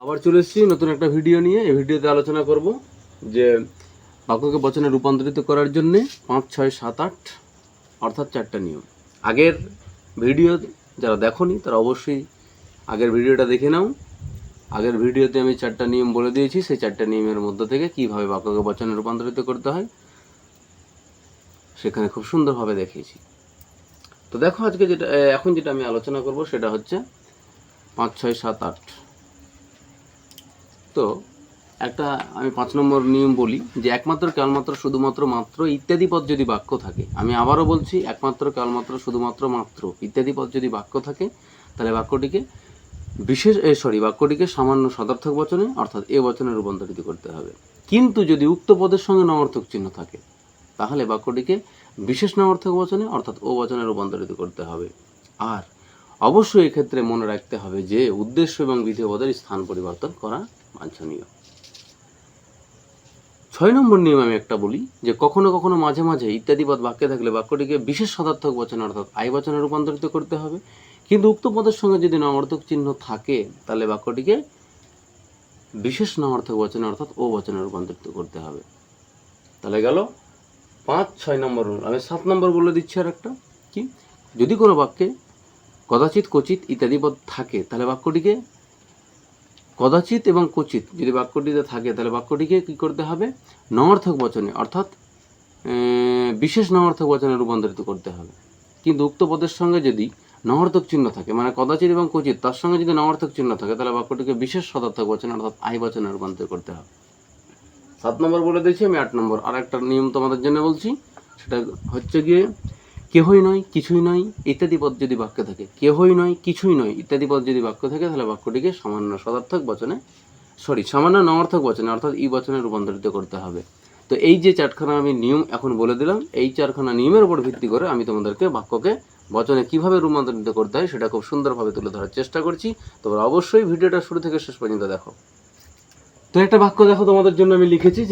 আবার চলে এসেছি নতুন একটা ভিডিও নিয়ে। এই ভিডিওতে আলোচনা করব যে বাক্যকে বচনে রূপান্তরিত করার জন্য 5, 6, 7, 8 অর্থাৎ 4টা নিয়ম। আগের ভিডিও যারা দেখোনি তারা অবশ্যই আগের ভিডিওটা দেখে নাও। আগের ভিডিওতে আমি 4টা নিয়ম বলে দিয়েছি। সেই 4টা নিয়মের মধ্য থেকে কীভাবে বাক্যকে বচনে রূপান্তরিত করতে হয় সেখানে খুব সুন্দরভাবে দেখিয়েছি। তো দেখো আজকে এখন যেটা আমি আলোচনা করব সেটা হচ্ছে 5, 6, 7, 8। তো একটা আমি 5 নম্বর নিয়ম বলি যে একমাত্র কেবলমাত্র শুধুমাত্র মাত্র ইত্যাদি পদ যদি বাক্য থাকে, আমি আবারও বলছি একমাত্র কেবলমাত্র শুধুমাত্র মাত্র ইত্যাদি পদ যদি বাক্য থাকে তাহলে বাক্যটিকে বাক্যটিকে সামান্য সদর্থক বচনে অর্থাৎ এ বচনে রূপান্তরিত করতে হবে। কিন্তু যদি উক্ত পদের সঙ্গে নঅর্থক চিহ্ন থাকে তাহলে বাক্যটিকে বিশেষ নঅর্থক বচনে অর্থাৎ ও বচনে রূপান্তরিত করতে হবে। আর অবশ্যই এক্ষেত্রে মনে রাখতে হবে যে উদ্দেশ্য এবং বিধেয় পদের স্থান পরিবর্তন করা বাঞ্ছনীয়। 6 নম্বর নিয়ম আমি একটা বলি যে কখনো কখনো মাঝে মাঝে ইত্যাদি পদ বাক্যে থাকলে বাক্যটিকে বিশেষ সদার্থক বচনে অর্থাৎ আই বচনে রূপান্তরিত করতে হবে। কিন্তু উক্ত পদের সঙ্গে যদি নঅর্থক চিহ্ন থাকে তাহলে বাক্যটিকে বিশেষ নঅর্থক বচনে অর্থাৎ ও বচনে রূপান্তরিত করতে হবে। তাহলে গেল 5, 6 নম্বর রুল। আমি 7 নম্বর বলে দিচ্ছি আর একটা কি, যদি কোনো বাক্যে কদাচিৎ কচিৎ ইত্যাদি পদ থাকে তাহলে বাক্যটিকে কদাচিৎ এবং কচিৎ যদি বাক্যটিতে থাকে তাহলে বাক্যটিকে কী করতে হবে নঅর্থক বচনে অর্থাৎ বিশেষ নঅর্থক বচনে রূপান্তরিত করতে হবে। কিন্তু উক্ত পদের সঙ্গে যদি নঅর্থক চিহ্ন থাকে মানে কদাচিৎ এবং কচিৎ তার সঙ্গে যদি নঅর্থক চিহ্ন থাকে তাহলে বাক্যটিকে বিশেষ সদার্থক বচনে অর্থাৎ আই বচনে রূপান্তরিত করতে হবে। 7 নম্বর বলে দিয়েছি আমি। 8 নম্বর আর একটা নিয়ম তোমাদের জন্য বলছি, সেটা হচ্ছে গিয়ে কেহই নয় কিছুই নয় ইত্যাদি পদ যদি বাক্যে থাকে, কেহই নয় কিছুই নয় ইত্যাদি পদ যদি বাক্য থাকে তাহলে বাক্যটিকে সামান্য নঅর্থক বচনে অর্থাৎ ই বচনে রূপান্তরিত করতে হবে। তো এই যে 4খানা আমি নিয়ম এখন বলে দিলাম, এই 4খানা নিয়মের উপর ভিত্তি করে আমি তোমাদেরকে বাক্যকে বচনে কিভাবে রূপান্তরিত করতে হয় সেটা খুব সুন্দরভাবে তুলে ধরার চেষ্টা করছি। তোমরা অবশ্যই ভিডিওটা শুরু থেকে শেষ পর্যন্ত দেখো। তো একটা বাক্য দেখো তোমাদের জন্য আমি লিখেছি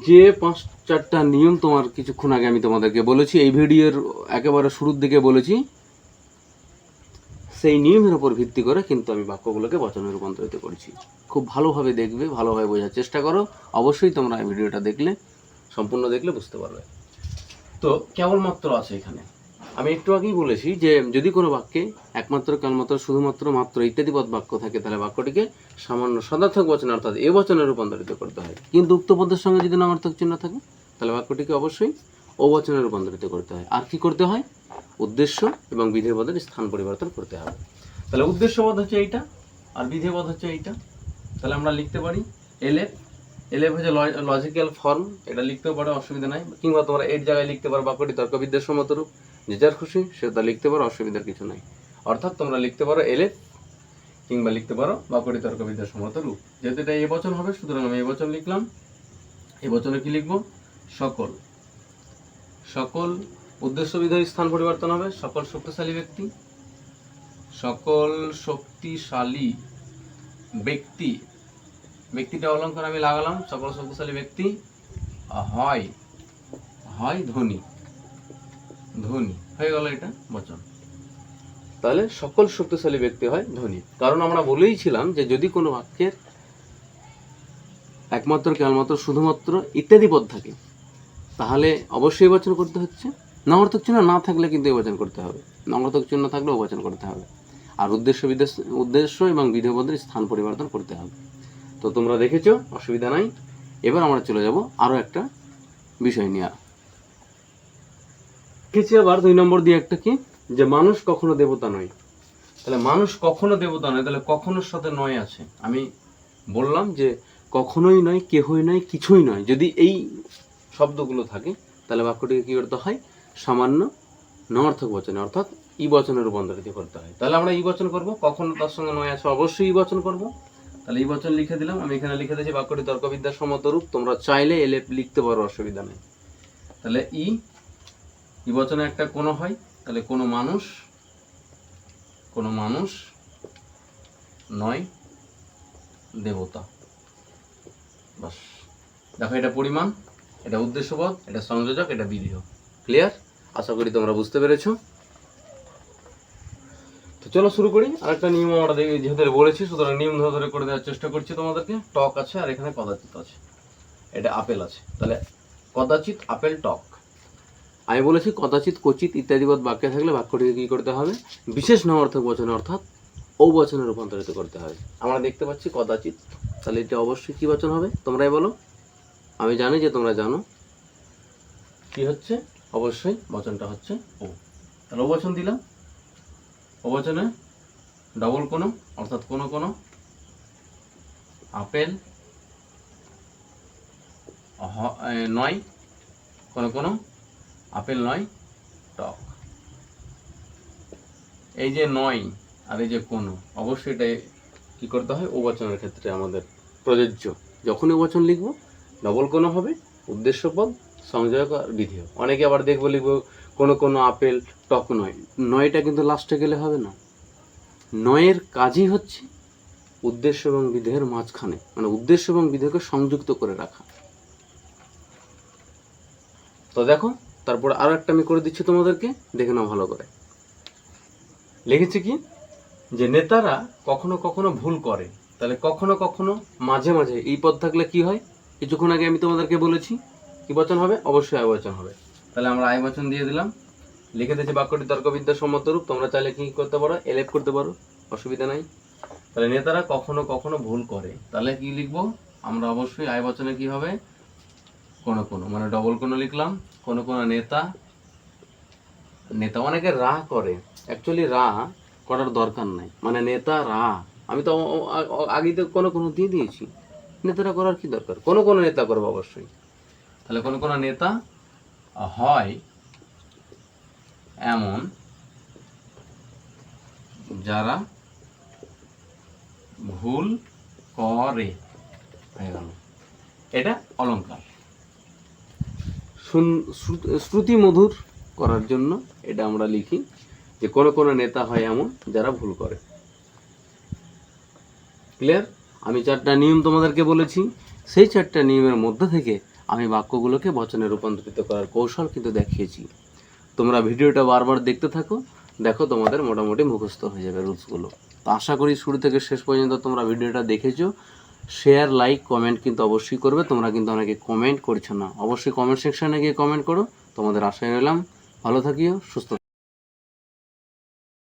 যে 5-4টা নিয়ম তোমার কিছুক্ষণ আগে আমি তোমাদেরকে বলেছি, এই ভিডিওর একেবারে শুরুর দিকে বলেছি, সেই নিয়মের উপর ভিত্তি করে কিন্তু আমি বাক্যগুলোকে বচনে রূপান্তরিত করেছি। খুব ভালোভাবে দেখবে, ভালোভাবে বোঝার চেষ্টা করো। অবশ্যই তোমরা এই ভিডিওটা সম্পূর্ণ দেখলে বুঝতে পারবে। তো কেবলমাত্র আছে এখানে, আমি একটু আগেই বলেছি যে যদি কোনো বাক্যে একমাত্র কেবলমাত্র শুধুমাত্র মাত্র ইত্যাদি পদ বাক্য থাকে তাহলে বাক্যটিকে সামান্য সদার্থক বচনে অর্থাৎ এ বচনে রূপান্তরিত করতে হয়। কিন্তু উক্ত পদের সঙ্গে যদি নঅর্থক চিহ্ন থাকে তাহলে বাক্যটিকে অবশ্যই ও বচনে রূপান্তরিত করতে হয়। আর কি করতে হয়? উদ্দেশ্য এবং বিধেয় পদের স্থান পরিবর্তন করতে হবে। তাহলে উদ্দেশ্য পদ হচ্ছে এইটা আর বিধেয় পদ হচ্ছে এইটা। তাহলে আমরা লিখতে পারি এলএফ হচ্ছে লজিক্যাল ফর্ম, এটা লিখতেও পারো, অসুবিধা নাই। কিংবা তোমরা এর জায়গায় লিখতে পারো বাক্যটি তর্কবিদ্যার সম্মত রূপ, যে যার খুশি সে তা লিখতে পারো, অসুবিধার কিছু নাই। অর্থাৎ তোমরা লিখতে পারো এলএফ কিংবা লিখতে পারো বাক্যটি তর্কবিদ্যার সম্মত রূপ। যেহেতু এটা এ বচন হবে সুতরাং আমি এ বচন লিখলাম। এ বচনে কি লিখবো? সকল। সকল উদ্দেশ্য বিধেয় স্থান পরিবর্তন হবে। সকল শক্তিশালী ব্যক্তি, সকল শক্তিশালী ব্যক্তি, ব্যক্তিটা অলঙ্কার আমি লাগালাম, সকল শক্তিশালী ব্যক্তি হয় ধনী। ধনী হয়ে গেল এটা বচন। তাহলে সকল শক্তিশালী ব্যক্তি হয় ধনী। কারণ আমরা বলেইছিলাম যে যদি কোনো বাক্যের একমাত্র কেবলমাত্র শুধুমাত্র ইত্যাদি পদ থাকে তাহলে অবশ্যই বচন করতে হচ্ছে। নঅর্থক চিহ্ন না থাকলে কিন্তু এই বচন করতে হবে, নঅর্থক চিহ্ন থাকলেও বচন করতে হবে। আর উদ্দেশ্য এবং বিধেয় পদের স্থান পরিবর্তন করতে হবে। তো তোমরা দেখেছো, অসুবিধা নাই। এবার আমরা চলে যাব আরো একটা বিষয় নিয়ে। লিখেছি আবার 2 নম্বর দিয়ে একটা কি, যে মানুষ কখনো দেবতা নয়। তাহলে মানুষ কখনো দেবতা নয়, তাহলে কখনোর সাথে নয় আছে। আমি বললাম যে কখনোই নয়, কেহই নয়, কিছুই নয়, যদি এই শব্দগুলো থাকে তাহলে বাক্যটিকে কি করতে হয়? সামান্য নঅর্থক বচনে অর্থাৎ ই বচনে রূপান্তরিত করতে হয়। তাহলে আমরা ই বচন করবো, কখনো তার সঙ্গে নয় আছে অবশ্যই ই বচন করবো। তাহলে ই বচন লিখে দিলাম। আমি এখানে লিখে দিয়েছি বাক্যটি তর্কবিদ্যার সম্মত রূপ। তোমরা চাইলে এলএফ লিখতে পারো, অসুবিধা নেই। তাহলে ই বচনে একটা কোনো হয়, তাহলে কোনো মানুষ নয় দেবতা। বাস, দেখো এটা পরিমাণ, এটা উদ্দেশ্যপদ, এটা সংযোজক, এটা বিধেয়। ক্লিয়ার? আশা করি তোমরা বুঝতে পেরেছো। তো চলো শুরু করি। আরেকটা নিয়ম আমরা যেহেতু বলেছি, সুতরাং নিয়ম ধরে ধরে করে দেওয়ার চেষ্টা করছি তোমাদেরকে। টক আছে আর এখানে কদাচিৎ আছে, এটা আপেল আছে, তাহলে কদাচিৎ আপেল টক। আমি বলেছি কদাচিৎ কচিৎ ইত্যাদিবাদ বাক্যে থাকলে বাক্যটিকে কী করতে হবে? বিশেষ নামার্থক বচনে অর্থাৎ ও বচনে রূপান্তরিত করতে হবে। আমরা দেখতে পাচ্ছি কদাচিৎ, তাহলে এটা অবশ্যই কী বচন হবে তোমরাই বলো। আমি জানি যে তোমরা জানো কি হচ্ছে, অবশ্যই বচনটা হচ্ছে ও। তাহলে ও বচন দিলাম, ও বচনে ডবল কোনো অর্থাৎ কোনো কোনো আপেল নয়, কোনো কোনো আপেল নয় টক। এই যে নয় আর এই যে কোনো, অবশ্যই এটা কী করতে হয়? ও বচনের ক্ষেত্রে আমাদের প্রযোজ্য। যখনই ও বচন লিখবো ডবল কোনো হবে, উদ্দেশ্যপদ, সংযোজক আর বিধেয়। অনেকে আবার দেখবো লিখবো কোনো কোনো আপেল টক নয়, নয়টা কিন্তু লাস্টে গেলে হবে না। নয়ের কাজই হচ্ছে উদ্দেশ্য এবং বিধেয়ের মাঝখানে, মানে উদ্দেশ্য এবং বিধেয়কে সংযুক্ত করে রাখা। তো দেখো, তারপর আরো একটা আমি করে দিচ্ছি তোমাদেরকে, দেখে নাও ভালো করে। লিখেছি কি যে নেতারা কখনো কখনো ভুল করে, তাহলে কখনো কখনো মাঝে মাঝে এই পদ থাকলে কি হয়? কিছুক্ষণ আগে আমি তোমাদেরকে বলেছি কি বচন হবে? অবশ্যই আয় বচন হবে। তাহলে আমরা আয় বচন দিয়ে দিলাম, লিখে দিয়েছি বাক্যটি তর্কবিদ্যা সম্মত রূপ। তোমরা চাইলে কি করতে পারো? এলএফ করতে পারো, অসুবিধা নাই। তাহলে নেতারা কখনো কখনো ভুল করে, তাহলে কি লিখবো আমরা? অবশ্যই আয় বচনে কি হবে? কোনো কোনো, মানে ডবল কোনো লিখলাম। কোনো কোনো নেতা, নেতা অনেকে রা করে, অ্যাকচুয়ালি রা করার দরকার নাই, মানে নেতা রা, আমি তো আগেই তো কোনো কোনো দিয়ে দিয়েছি, নেতারা করার কি দরকার? কোনো কোনো নেতা করবো অবশ্যই। তাহলে কোনো কোনো নেতা হয় এমন যারা ভুল করে, হয়ে গেল। এটা অলংকার, শ্রুতি মধুর করার জন্য এটা আমরা লিখি যে কোনো কোনো নেতা হয় এমন যারা ভুল করে। ক্লিয়ার? আমি 4টা নিয়ম তোমাদেরকে বলেছি, সেই 4টা নিয়মের মধ্যে থেকে আমি বাক্যগুলোকে বচনে রূপান্তরিত করার কৌশল কিন্তু দেখিয়েছি। তোমরা ভিডিওটা বারবার দেখতে থাকো, দেখো তোমাদের মোটামুটি মুখস্থ হয়ে যাবে রুলসগুলো। তো আশা করি শুরু থেকে শেষ পর্যন্ত তোমরা ভিডিওটা দেখেছো। শেয়ার, লাইক, কমেন্ট কিন্তু অবশ্যই করবে। তোমরা কিন্তু অনেকে কমেন্ট করছো না, অবশ্যই কমেন্ট সেকশনে গিয়ে কমেন্ট করো। তোমাদের আশায় রইলাম, ভালো থাকিও, সুস্থ।